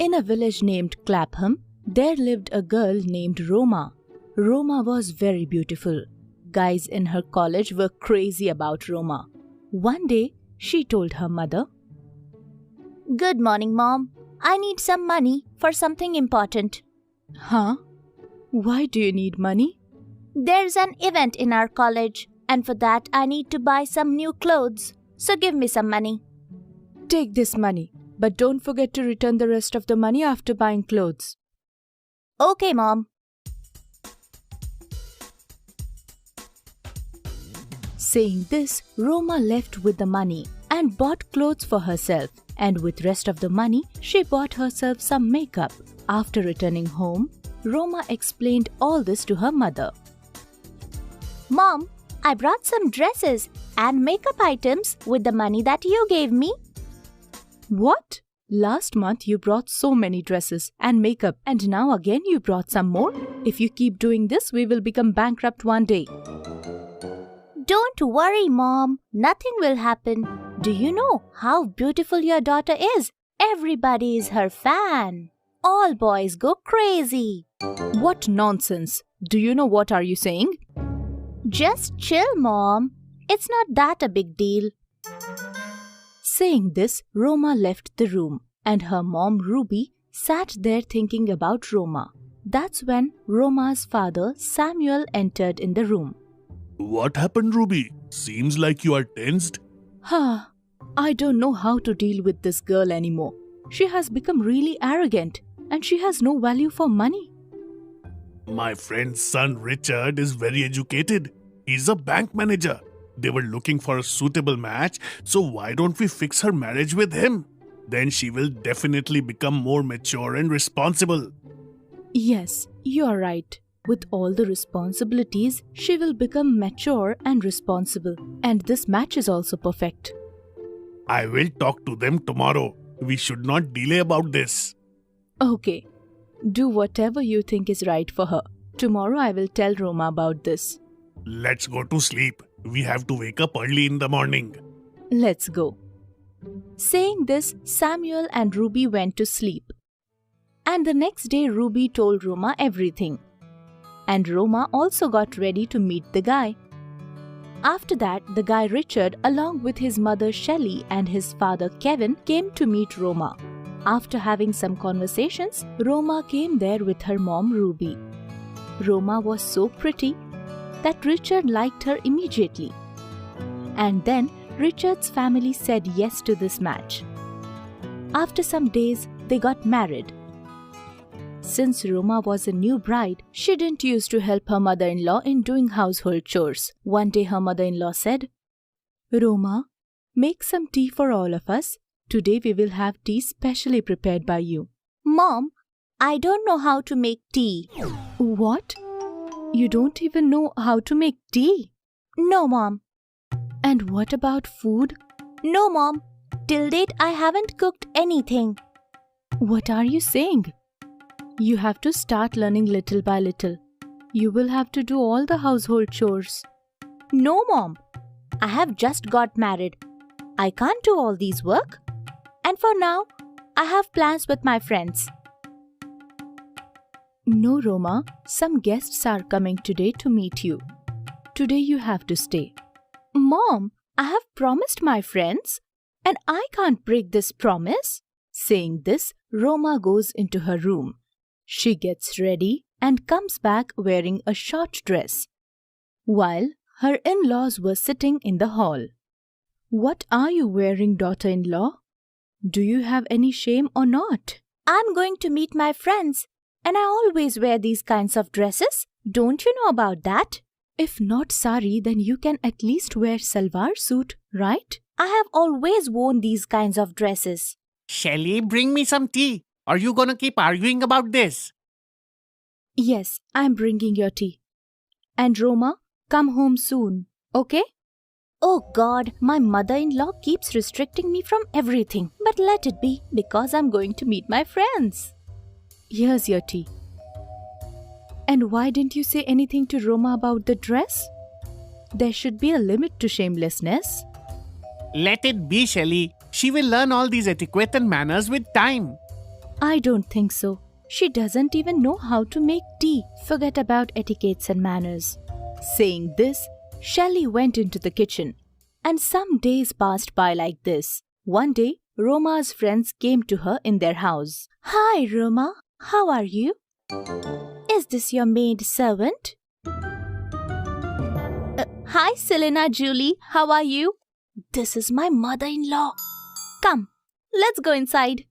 In a village named Clapham, there lived a girl named Roma. Roma was very beautiful. Guys in her college were crazy about Roma. One day, she told her mother, Good morning, Mom. I need some money for something important. Huh? Why do you need money? There's an event in our college, and for that I need to buy some new clothes. So give me some money. Take this money, but don't forget to return the rest of the money after buying clothes. Okay, Mom. Saying this, Roma left with the money and bought clothes for herself, and with rest of the money, she bought herself some makeup. After returning home, Roma explained all this to her mother. Mom, I brought some dresses and makeup items with the money that you gave me. What? Last month you brought so many dresses and makeup, and now again you brought some more? If you keep doing this, we will become bankrupt one day. Don't worry, Mom. Nothing will happen. Do you know how beautiful your daughter is? Everybody is her fan. All boys go crazy. What nonsense. Do you know what are you saying? Just chill, Mom. It's not that a big deal. Saying this, Roma left the room, and her mom Ruby sat there thinking about Roma. That's when Roma's father Samuel entered in the room. What happened, Ruby? Seems like you are tensed. I don't know how to deal with this girl anymore. She has become really arrogant, and she has no value for money. My friend's son Richard is very educated. He's a bank manager. They were looking for a suitable match, so why don't we fix her marriage with him? Then she will definitely become more mature and responsible. Yes, you are right. With all the responsibilities, she will become mature and responsible. And this match is also perfect. I will talk to them tomorrow. We should not delay about this. Okay. Do whatever you think is right for her. Tomorrow I will tell Roma about this. Let's go to sleep. We have to wake up early in the morning. Let's go. Saying this, Samuel and Ruby went to sleep. And the next day, Ruby told Roma everything. And Roma also got ready to meet the guy. After that, the guy Richard, along with his mother Shelley and his father Kevin, came to meet Roma. After having some conversations, Roma came there with her mom Ruby. Roma was so pretty that Richard liked her immediately. And then Richard's family said yes to this match. After some days, they got married. Since Roma was a new bride, she didn't used to help her mother-in-law in doing household chores. One day her mother-in-law said, Roma, make some tea for all of us. Today we will have tea specially prepared by you. Mom, I don't know how to make tea. What? You don't even know how to make tea? No, Mom. And what about food? No, Mom. Till date, I haven't cooked anything. What are you saying? You have to start learning little by little. You will have to do all the household chores. No, Mom. I have just got married. I can't do all these work. And for now, I have plans with my friends. No, Roma. Some guests are coming today to meet you. Today you have to stay. Mom, I have promised my friends, and I can't break this promise. Saying this, Roma goes into her room. She gets ready and comes back wearing a short dress, while her in-laws were sitting in the hall. What are you wearing, daughter-in-law? Do you have any shame or not? I'm going to meet my friends, and I always wear these kinds of dresses. Don't you know about that? If not sari, then you can at least wear salwar suit, right? I have always worn these kinds of dresses. Shelley, bring me some tea. Are you gonna keep arguing about this? Yes, I'm bringing your tea. And Roma, come home soon, okay? Oh God, my mother-in-law keeps restricting me from everything. But let it be, because I'm going to meet my friends. Here's your tea. And why didn't you say anything to Roma about the dress? There should be a limit to shamelessness. Let it be, Shelley. She will learn all these etiquette and manners with time. I don't think so. She doesn't even know how to make tea. Forget about etiquettes and manners. Saying this, Shelley went into the kitchen. And some days passed by like this. One day, Roma's friends came to her in their house. Hi, Roma. How are you? Is this your maid servant? Hi, Selena, Julie. How are you? This is my mother-in-law. Come, let's go inside.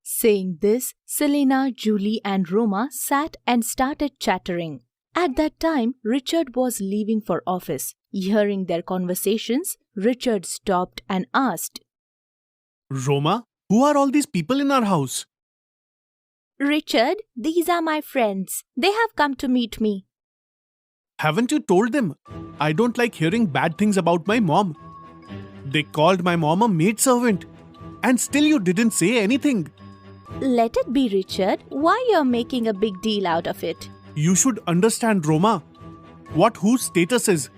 Saying this, Selena, Julie and Roma sat and started chattering. At that time, Richard was leaving for office. Hearing their conversations, Richard stopped and asked, Roma, who are all these people in our house? Richard, these are my friends. They have come to meet me. Haven't you told them? I don't like hearing bad things about my mom. They called my mom a maidservant. And still you didn't say anything. Let it be, Richard. Why you're making a big deal out of it? You should understand, Roma. What whose status is.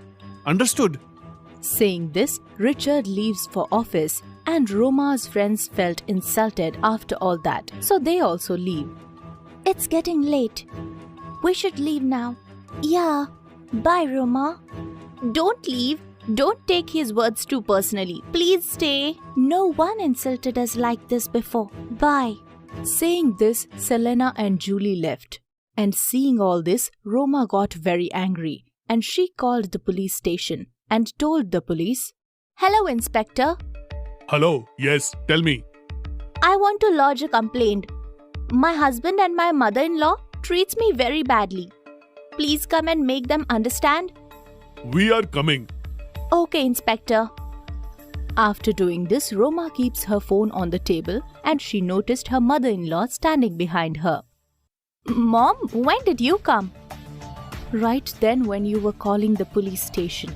Understood? Saying this, Richard leaves for office and Roma's friends felt insulted after all that. So they also leave. It's getting late. We should leave now. Yeah. Bye, Roma. Don't leave. Don't take his words too personally. Please stay. No one insulted us like this before. Bye. Saying this, Selena and Julie left. And seeing all this, Roma got very angry and she called the police station and told the police, Hello, Inspector. Hello, yes, tell me. I want to lodge a complaint. My husband and my mother-in-law treats me very badly. Please come and make them understand. We are coming. Okay, Inspector. After doing this, Roma keeps her phone on the table and she noticed her mother-in-law standing behind her. Mom, when did you come? Right then when you were calling the police station.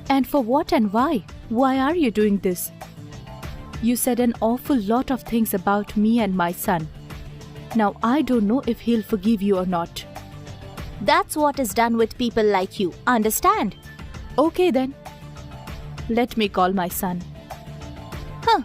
And for what and why? Why are you doing this? You said an awful lot of things about me and my son. Now I don't know if he'll forgive you or not. That's what is done with people like you. Understand? Okay then. Let me call my son. Huh.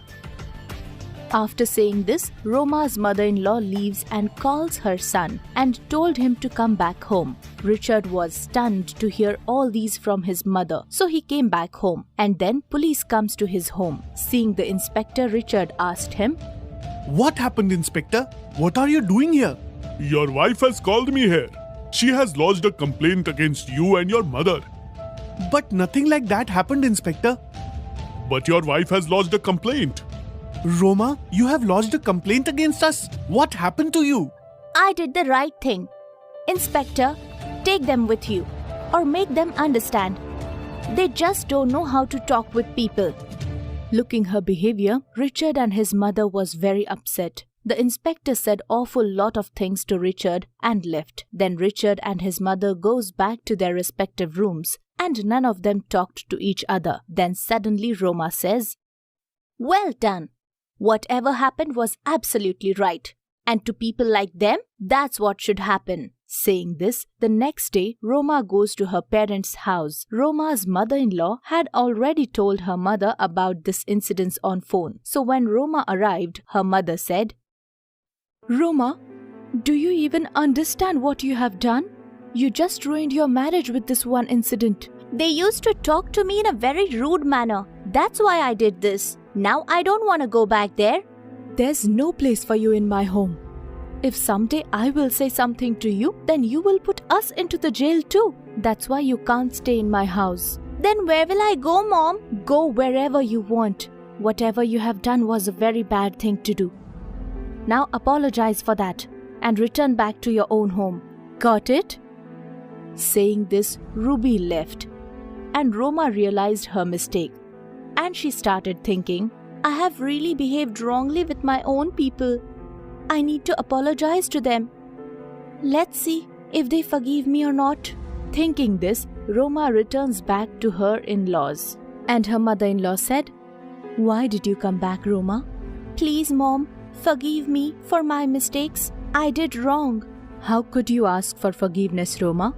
After saying this, Roma's mother-in-law leaves and calls her son and told him to come back home. Richard was stunned to hear all these from his mother, so he came back home. And then police comes to his home. Seeing the inspector, Richard asked him, What happened, Inspector? What are you doing here? Your wife has called me here. She has lodged a complaint against you and your mother. But nothing like that happened, Inspector. But your wife has lodged a complaint. Roma, you have lodged a complaint against us. What happened to you? I did the right thing. Inspector, take them with you or make them understand. They just don't know how to talk with people. Looking her behavior, Richard and his mother was very upset. The inspector said awful lot of things to Richard and left. Then Richard and his mother goes back to their respective rooms and none of them talked to each other. Then suddenly Roma says, Well done. Whatever happened was absolutely right. And to people like them, that's what should happen. Saying this, the next day, Roma goes to her parents' house. Roma's mother-in-law had already told her mother about this incident on phone. So when Roma arrived, her mother said, Roma, do you even understand what you have done? You just ruined your marriage with this one incident. They used to talk to me in a very rude manner. That's why I did this. Now I don't want to go back there. There's no place for you in my home. If someday I will say something to you, then you will put us into the jail too. That's why you can't stay in my house. Then where will I go, Mom? Go wherever you want. Whatever you have done was a very bad thing to do. Now apologize for that and return back to your own home. Got it? Saying this, Ruby left. And Roma realized her mistake. And she started thinking, I have really behaved wrongly with my own people. I need to apologize to them. Let's see if they forgive me or not. Thinking this, Roma returns back to her in-laws. And her mother-in-law said, Why did you come back, Roma? Please, Mom, forgive me for my mistakes. I did wrong. How could you ask for forgiveness, Roma?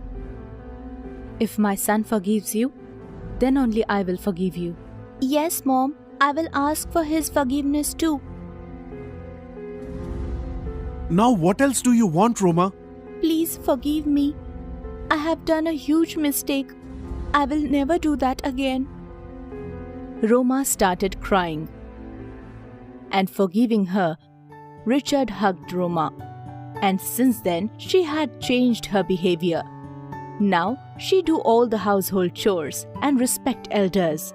If my son forgives you, then only I will forgive you. Yes, Mom, I will ask for his forgiveness too. Now what else do you want, Roma? Please forgive me. I have done a huge mistake. I will never do that again. Roma started crying. And forgiving her, Richard hugged Roma. And since then, she had changed her behavior. Now, she do all the household chores and respect elders.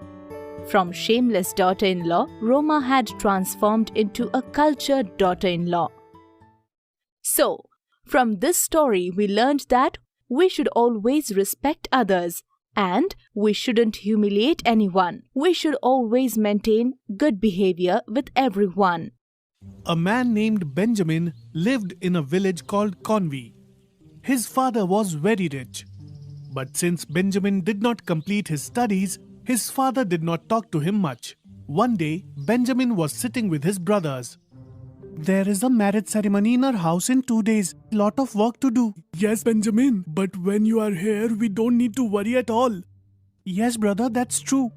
From shameless daughter-in-law, Roma had transformed into a cultured daughter-in-law. So, from this story, we learned that we should always respect others and we shouldn't humiliate anyone. We should always maintain good behavior with everyone. A man named Benjamin lived in a village called Conwy. His father was very rich. But since Benjamin did not complete his studies, his father did not talk to him much. One day, Benjamin was sitting with his brothers. There is a marriage ceremony in our house in 2 days. Lot of work to do. Yes, Benjamin, but when you are here, we don't need to worry at all. Yes, brother, that's true.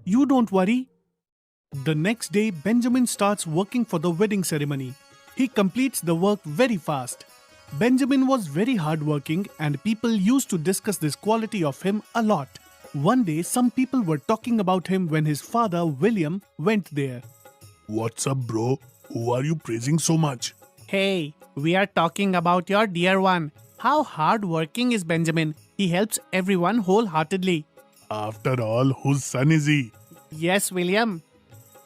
You don't worry. The next day, Benjamin starts working for the wedding ceremony. He completes the work very fast. Benjamin was very hardworking and people used to discuss this quality of him a lot. One day, some people were talking about him when his father, William, went there. What's up, bro? Who are you praising so much? Hey, we are talking about your dear one. How hardworking is Benjamin? He helps everyone wholeheartedly. After all, whose son is he? Yes, William.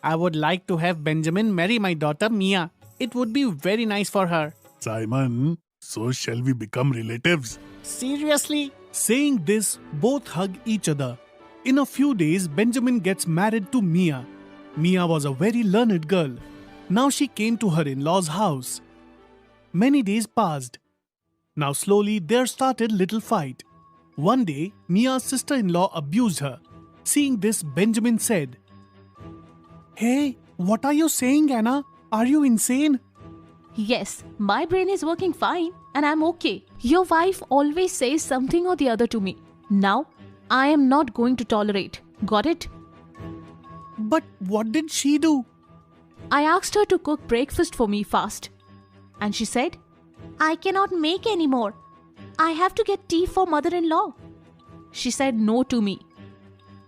I would like to have Benjamin marry my daughter Mia. It would be very nice for her. Simon, so shall we become relatives? Seriously? Saying this, both hug each other. In a few days, Benjamin gets married to Mia. Mia was a very learned girl. Now she came to her in-laws' house. Many days passed. Now slowly there started little fight. One day, Mia's sister-in-law abused her. Seeing this, Benjamin said, "Hey, what are you saying, Anna? Are you insane?" Yes, my brain is working fine and I'm okay. Your wife always says something or the other to me. Now, I am not going to tolerate. Got it? But what did she do? I asked her to cook breakfast for me fast. And she said, I cannot make any more. I have to get tea for mother-in-law. She said no to me.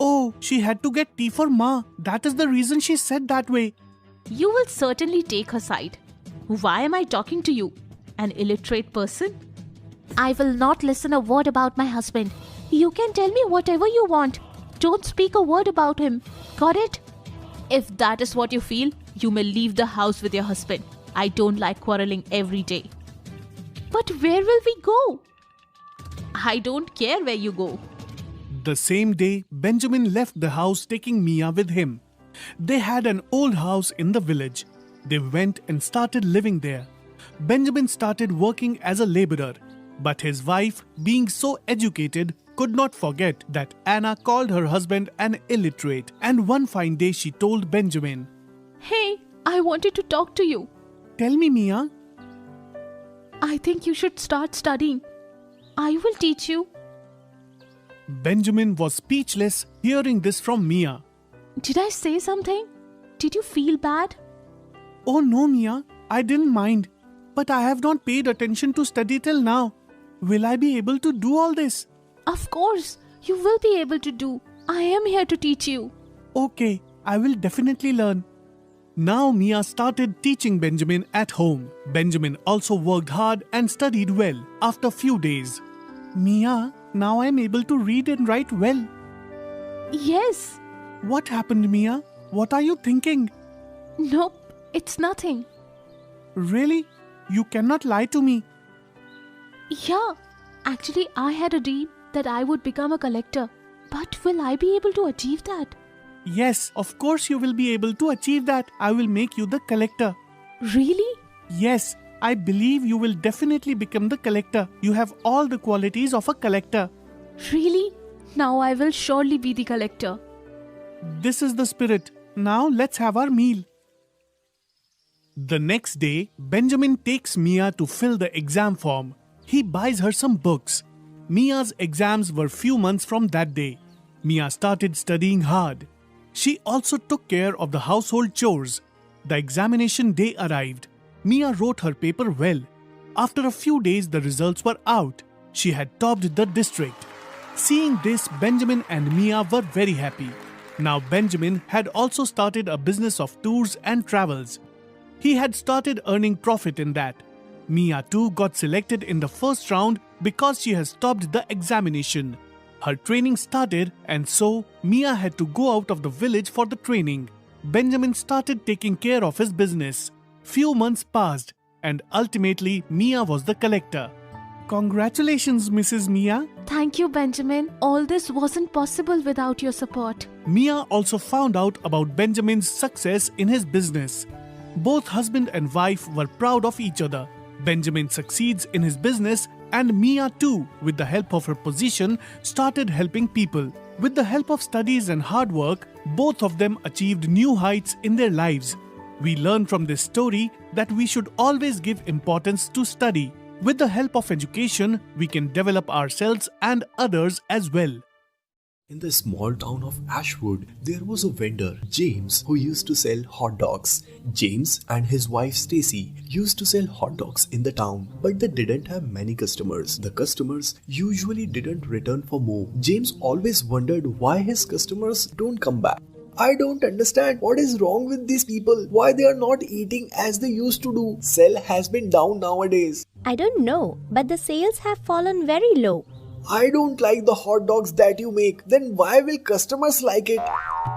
Oh, she had to get tea for Ma. That is the reason she said that way. You will certainly take her side. Why am I talking to you? An illiterate person? I will not listen a word about my husband. You can tell me whatever you want. Don't speak a word about him. Got it? If that is what you feel, you may leave the house with your husband. I don't like quarreling every day. But where will we go? I don't care where you go. The same day, Benjamin left the house taking Mia with him. They had an old house in the village. They went and started living there. Benjamin started working as a laborer, but his wife, being so educated, could not forget that Anna called her husband an illiterate. And one fine day she told Benjamin, Hey, I wanted to talk to you. "Tell me, Mia." I think you should start studying. I will teach you. Benjamin was speechless hearing this from Mia. Did I say something? Did you feel bad? "Oh no, Mia, I didn't mind. But I have not paid attention to study till now. Will I be able to do all this?" Of course, you will be able to do. I am here to teach you. "Okay, I will definitely learn." Now Mia started teaching Benjamin at home. Benjamin also worked hard and studied well. After few days, "Mia, now I am able to read and write well." Yes. "What happened, Mia? What are you thinking?" Nope, it's nothing. "Really? You cannot lie to me." Yeah, actually I had a dream that I would become a collector. But will I be able to achieve that? "Yes, of course you will be able to achieve that. I will make you the collector." Really? "Yes, I believe you will definitely become the collector. You have all the qualities of a collector." Really? Now I will surely be the collector. This is the spirit. Now let's have our meal. The next day, Benjamin takes Mia to fill the exam form. He buys her some books. Mia's exams were few months from that day. Mia started studying hard. She also took care of the household chores. The examination day arrived. Mia wrote her paper well. After a few days, the results were out. She had topped the district. Seeing this, Benjamin and Mia were very happy. Now Benjamin had also started a business of tours and travels. He had started earning profit in that. Mia too got selected in the first round because she has topped the examination. Her training started, and so Mia had to go out of the village for the training. Benjamin started taking care of his business. Few months passed, and ultimately Mia was the collector. Congratulations, Mrs. Mia. Thank you, Benjamin. All this wasn't possible without your support. Mia also found out about Benjamin's success in his business. Both husband and wife were proud of each other. Benjamin succeeds in his business, and Mia too, with the help of her position, started helping people. With the help of studies and hard work, both of them achieved new heights in their lives. We learn from this story that we should always give importance to study. With the help of education, we can develop ourselves and others as well. In the small town of Ashwood, there was a vendor, James, who used to sell hot dogs. James and his wife Stacy used to sell hot dogs in the town, but they didn't have many customers. The customers usually didn't return for more. James always wondered why his customers don't come back. I don't understand what is wrong with these people. Why they are not eating as they used to do. Sale has been down nowadays. I don't know, but the sales have fallen very low. I don't like the hot dogs that you make. Then why will customers like it?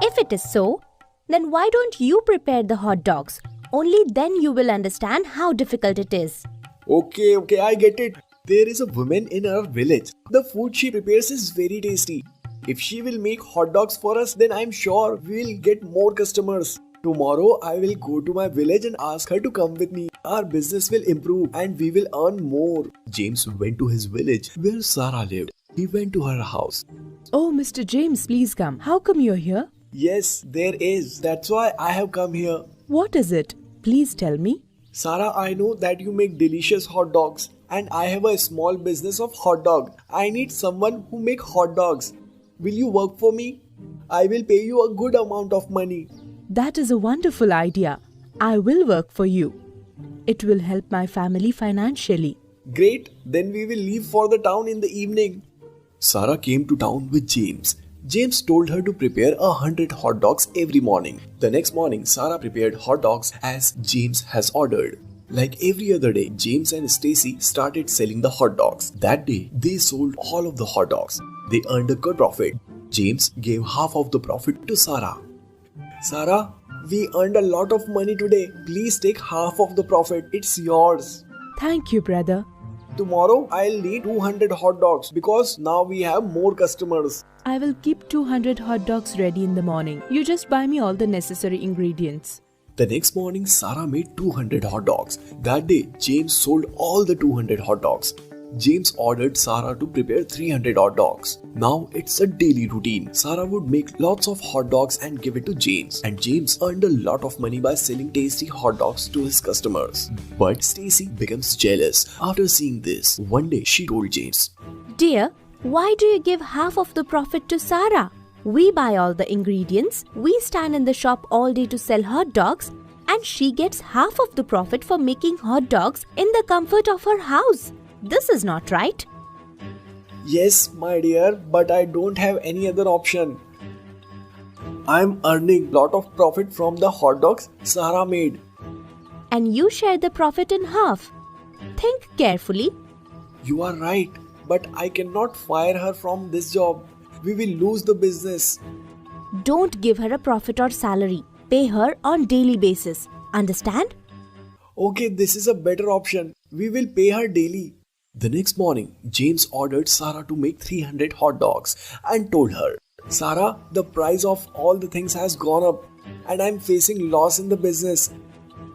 If it is so, then why don't you prepare the hot dogs? Only then you will understand how difficult it is. Okay, I get it. There is a woman in our village. The food she prepares is very tasty. If she will make hot dogs for us, then I'm sure we'll get more customers. Tomorrow I will go to my village and ask her to come with me. Our business will improve and we will earn more. James went to his village where Sarah lived. He went to her house. Oh, Mr. James, please come. How come you're here? Yes, there is. That's why I have come here. What is it? Please tell me. Sarah, I know that you make delicious hot dogs and I have a small business of hot dog. I need someone who make hot dogs. Will you work for me? I will pay you a good amount of money. That is a wonderful idea. I will work for you. It will help my family financially. Great, then we will leave for the town in the evening. Sarah came to town with James. James told her to prepare 100 hot dogs every morning. The next morning, Sarah prepared hot dogs as James has ordered. Like every other day, James and Stacy started selling the hot dogs. That day, they sold all of the hot dogs. They earned a good profit. James gave half of the profit to Sarah. Sarah, we earned a lot of money today. Please take half of the profit. It's yours. Thank you, brother. Tomorrow, I'll need 200 hot dogs because now we have more customers. I will keep 200 hot dogs ready in the morning. You just buy me all the necessary ingredients. The next morning, Sarah made 200 hot dogs. That day, James sold all the 200 hot dogs. James ordered Sarah to prepare 300 hot dogs. Now it's a daily routine. Sarah would make lots of hot dogs and give it to James. And James earned a lot of money by selling tasty hot dogs to his customers. But Stacy becomes jealous after seeing this. One day she told James, Dear, why do you give half of the profit to Sarah? We buy all the ingredients, we stand in the shop all day to sell hot dogs, and she gets half of the profit for making hot dogs in the comfort of her house. This is not right. Yes, my dear, but I don't have any other option. I'm earning lot of profit from the hot dogs Sarah made. And you share the profit in half. Think carefully. You are right, but I cannot fire her from this job. We will lose the business. Don't give her a profit or salary. Pay her on daily basis. Understand? Okay, this is a better option. We will pay her daily. The next morning, James ordered Sarah to make 300 hot dogs and told her, Sarah, the price of all the things has gone up and I'm facing loss in the business.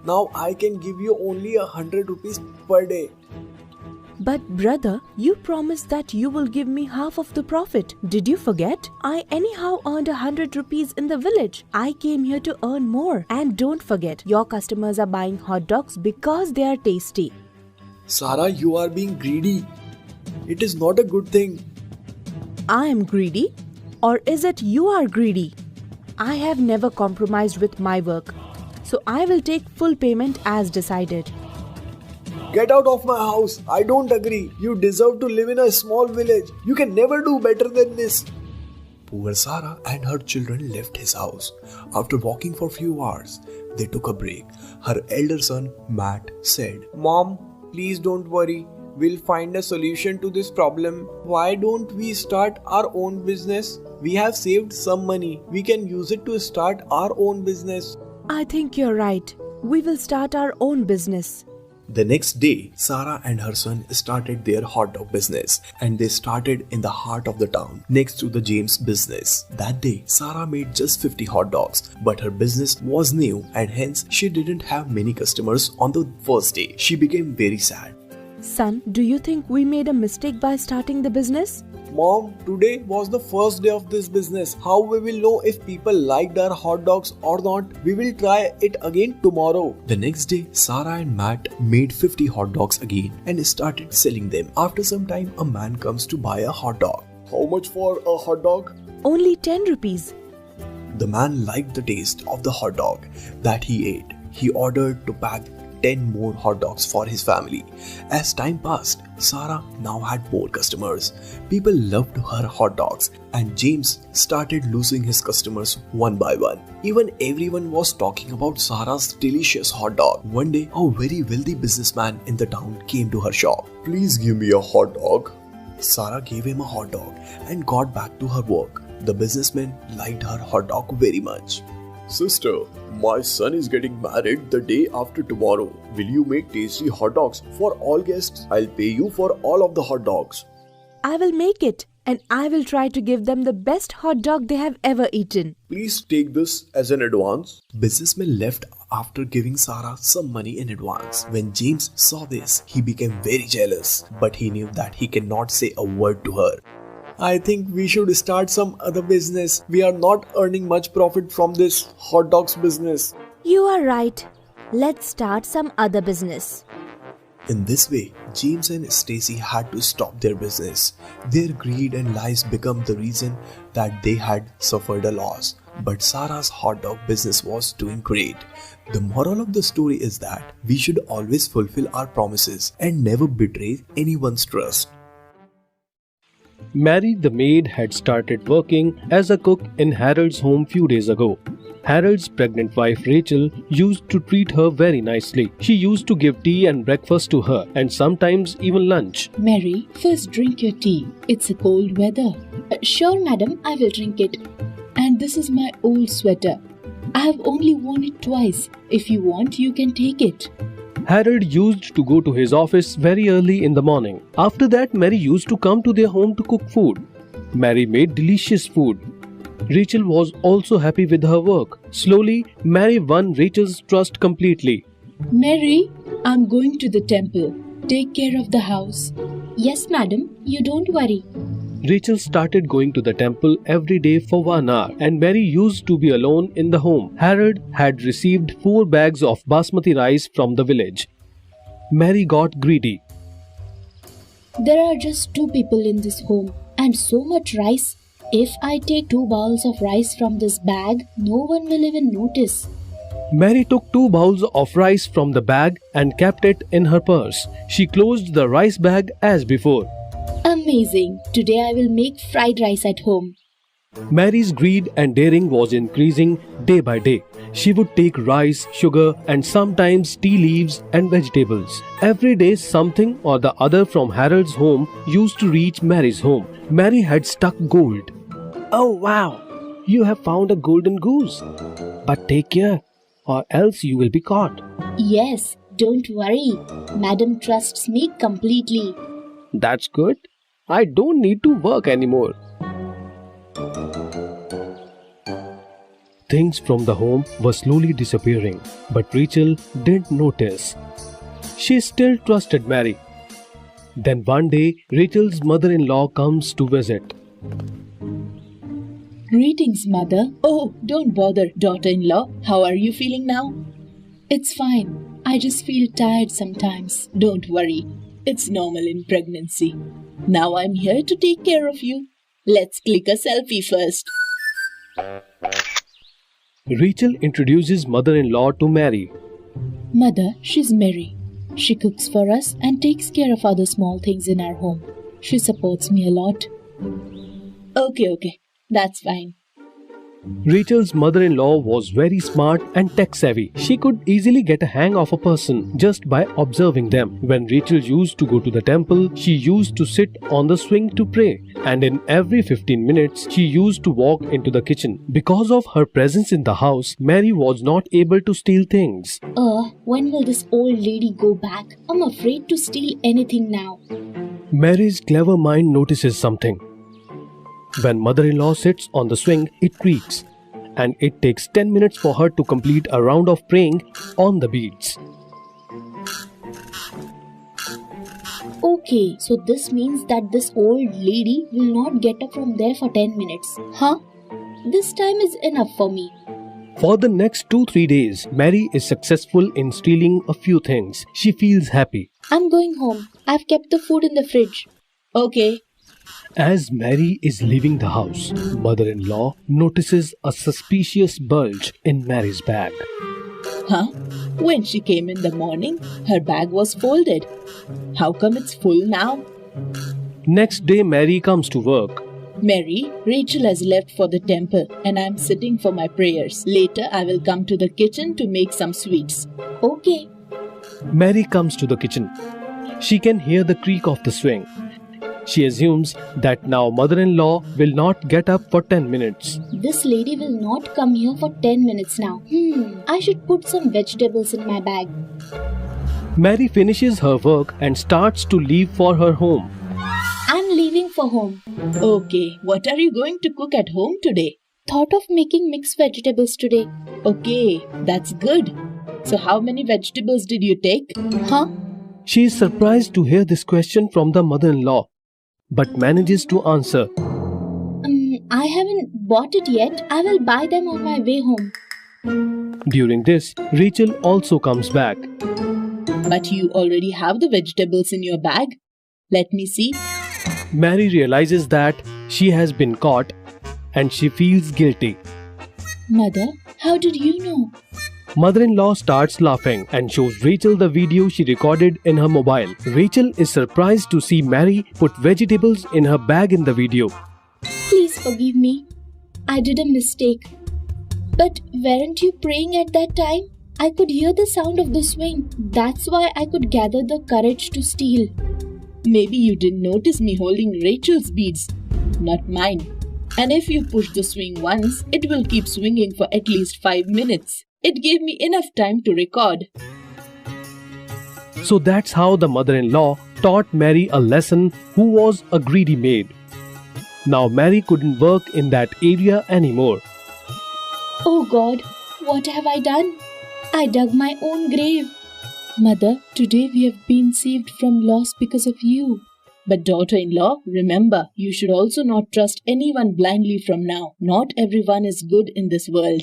Now I can give you only 100 rupees per day. But brother, you promised that you will give me half of the profit. Did you forget? I anyhow earned 100 rupees in the village. I came here to earn more. And don't forget, your customers are buying hot dogs because they are tasty. Sarah, you are being greedy. It is not a good thing. I am greedy? Or is it you are greedy? I have never compromised with my work. So I will take full payment as decided. Get out of my house. I don't agree. You deserve to live in a small village. You can never do better than this. Poor Sarah and her children left his house. After walking for few hours, they took a break. Her elder son, Matt, said, Mom, please don't worry. We'll find a solution to this problem. Why don't we start our own business? We have saved some money. We can use it to start our own business. I think you're right. We will start our own business. The next day, Sarah and her son started their hot dog business, and they started in the heart of the town, next to the James business. That day, Sarah made just 50 hot dogs, but her business was new and hence she didn't have many customers on the first day. She became very sad. Son, do you think we made a mistake by starting the business? Mom, today was the first day of this business. How we will know if people liked our hot dogs or not? We will try it again tomorrow. The next day, Sarah and Matt made 50 hot dogs again and started selling them. After some time, a man comes to buy a hot dog. How much for a hot dog? Only 10 rupees. The man liked the taste of the hot dog that he ate. He ordered to pack 10 more hot dogs for his family. As time passed, Sarah now had more customers. People loved her hot dogs, and James started losing his customers one by one. Even everyone was talking about Sarah's delicious hot dog. One day, a very wealthy businessman in the town came to her shop. Please give me a hot dog. Sarah gave him a hot dog and got back to her work. The businessman liked her hot dog very much. Sister, my son is getting married the day after tomorrow. Will you make tasty hot dogs for all guests? I'll pay you for all of the hot dogs. I will make it, and I will try to give them the best hot dog they have ever eaten. Please take this as an advance. Businessman left after giving Sarah some money in advance. When James saw this, he became very jealous, but he knew that he cannot say a word to her. I think we should start some other business. We are not earning much profit from this hot dogs business. You are right. Let's start some other business. In this way, James and Stacy had to stop their business. Their greed and lies became the reason that they had suffered a loss. But Sarah's hot dog business was doing great. The moral of the story is that we should always fulfill our promises and never betray anyone's trust. Mary the maid had started working as a cook in Harold's home few days ago. Harold's pregnant wife Rachel used to treat her very nicely. She used to give tea and breakfast to her and sometimes even lunch. Mary, first drink your tea. It's a cold weather. Sure, madam, I will drink it. And this is my old sweater. I have only worn it twice. If you want, you can take it. Harold used to go to his office very early in the morning. After that, Mary used to come to their home to cook food. Mary made delicious food. Rachel was also happy with her work. Slowly, Mary won Rachel's trust completely. Mary, I'm going to the temple. Take care of the house. Yes, madam, you don't worry. Rachel started going to the temple every day for 1 hour and Mary used to be alone in the home. Harold had received 4 bags of basmati rice from the village. Mary got greedy. There are just 2 people in this home and so much rice. If I take 2 bowls of rice from this bag, no one will even notice. Mary took 2 bowls of rice from the bag and kept it in her purse. She closed the rice bag as before. Amazing! Today I will make fried rice at home. Mary's greed and daring was increasing day by day. She would take rice, sugar, and sometimes tea leaves and vegetables. Every day something or the other from Harold's home used to reach Mary's home. Mary had stuck gold. Oh wow! You have found a golden goose. But take care, or else you will be caught. Yes, don't worry. Madam trusts me completely. That's good. I don't need to work anymore. Things from the home were slowly disappearing, but Rachel didn't notice. She still trusted Mary. Then one day, Rachel's mother-in-law comes to visit. Greetings, mother. Oh, don't bother, daughter-in-law. How are you feeling now? It's fine. I just feel tired sometimes. Don't worry. It's normal in pregnancy. Now I'm here to take care of you. Let's click a selfie first. Rachel introduces mother-in-law to Mary. Mother, she's Mary. She cooks for us and takes care of other small things in our home. She supports me a lot. Okay, that's fine. Rachel's mother-in-law was very smart and tech-savvy. She could easily get a hang of a person just by observing them. When Rachel used to go to the temple, she used to sit on the swing to pray. And in every 15 minutes, she used to walk into the kitchen. Because of her presence in the house, Mary was not able to steal things. When will this old lady go back? I'm afraid to steal anything now. Mary's clever mind notices something. When mother-in-law sits on the swing, it creaks, and it takes 10 minutes for her to complete a round of praying on the beads. Okay, so this means that this old lady will not get up from there for 10 minutes. Huh? This time is enough for me. For the next 2-3 days, Mary is successful in stealing a few things. She feels happy. I'm going home. I've kept the food in the fridge. Okay. As Mary is leaving the house, mother-in-law notices a suspicious bulge in Mary's bag. Huh? When she came in the morning, her bag was folded. How come it's full now? Next day, Mary comes to work. Mary, Rachel has left for the temple and I'm sitting for my prayers. Later, I will come to the kitchen to make some sweets. Okay. Mary comes to the kitchen. She can hear the creak of the swing. She assumes that now mother-in-law will not get up for 10 minutes. This lady will not come here for 10 minutes now. I should put some vegetables in my bag. Mary finishes her work and starts to leave for her home. I'm leaving for home. Okay, what are you going to cook at home today? Thought of making mixed vegetables today. Okay, that's good. So how many vegetables did you take? Huh? She is surprised to hear this question from the mother-in-law, but manages to answer. I haven't bought it yet. I will buy them on my way home. During this, Rachel also comes back. But you already have the vegetables in your bag. Let me see. Mary realizes that she has been caught and she feels guilty. Mother, how did you know? Mother-in-law starts laughing and shows Rachel the video she recorded in her mobile. Rachel is surprised to see Mary put vegetables in her bag in the video. Please forgive me. I did a mistake. But weren't you praying at that time? I could hear the sound of the swing. That's why I could gather the courage to steal. Maybe you didn't notice me holding Rachel's beads, not mine. And if you push the swing once, it will keep swinging for at least 5 minutes. It gave me enough time to record. So that's how the mother-in-law taught Mary a lesson who was a greedy maid. Now Mary couldn't work in that area anymore. Oh God, what have I done? I dug my own grave. Mother, today we have been saved from loss because of you. But daughter-in-law, remember, you should also not trust anyone blindly from now. Not everyone is good in this world.